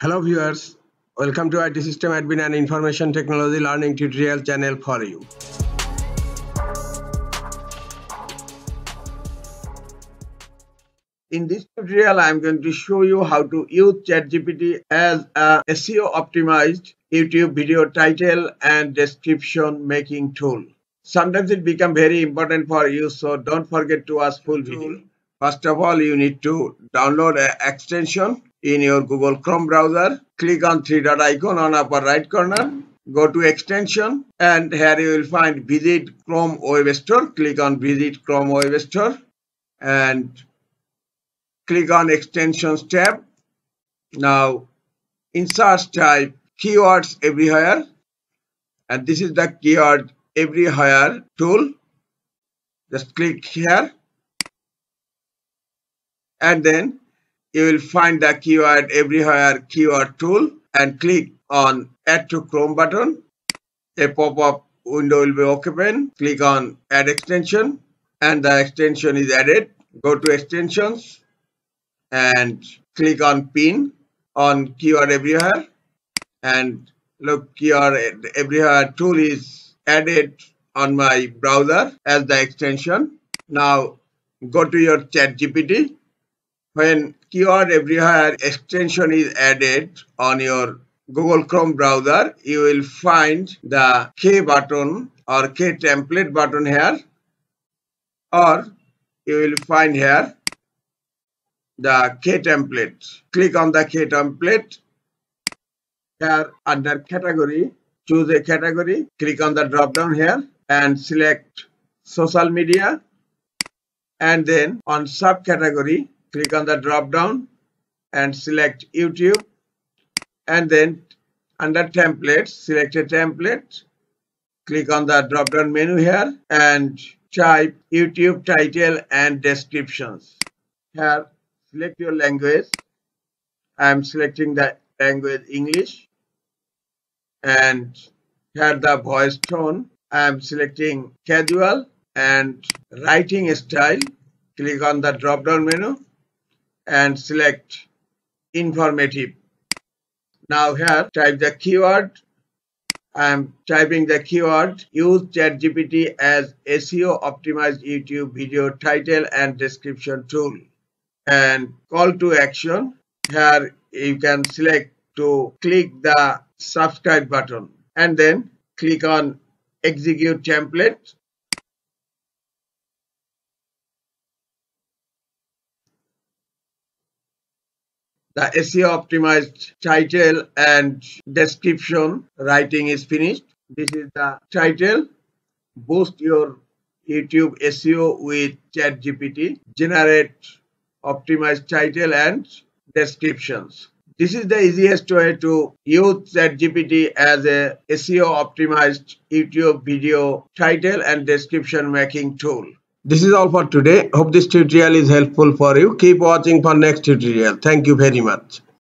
Hello viewers, welcome to IT System Admin and Information Technology Learning Tutorial channel for you. In this tutorial, I am going to show you how to use ChatGPT as a SEO optimized YouTube video title and description making tool. Sometimes it becomes very important for you, so don't forget to watch full video. First of all, you need to download an extension in your Google Chrome browser. Click on three dot icon on upper right corner. Go to extension and here you will find visit Chrome Web Store. Click on visit Chrome Web Store and click on extensions tab. Now in search type keywords everywhere, and this is the keyword everywhere tool. Just click here and then you will find the keyword everywhere keyword tool and click on add to Chrome button. A pop-up window will be open. Click on add extension and the extension is added. Go to extensions and click on pin on keyword everywhere, and look, keyword everywhere tool is added on my browser as the extension. Now go to your ChatGPT. When keyword everywhere extension is added on your Google Chrome browser, you will find the K button or K template button here, or you will find here the K template. Click on the K template. Here under category, choose a category. Click on the drop down here and select social media, and then on subcategory click on the drop down and select YouTube, and then under templates select a template. Click on the drop down menu here and type YouTube title and descriptions. Here select your language. I am selecting the language English, and here the voice tone I am selecting casual, and writing style click on the drop down menu and select informative. Now here type the keyword. I am typing the keyword use ChatGPT as SEO optimized YouTube video title and description tool, and call to action. Here you can select to click the subscribe button and then click on execute template. The SEO optimized title and description writing is finished. This is the title. Boost your YouTube SEO with ChatGPT. Generate optimized title and descriptions. This is the easiest way to use ChatGPT as a SEO optimized YouTube video title and description making tool. This is all for today. Hope this tutorial is helpful for you. Keep watching for next tutorial. Thank you very much.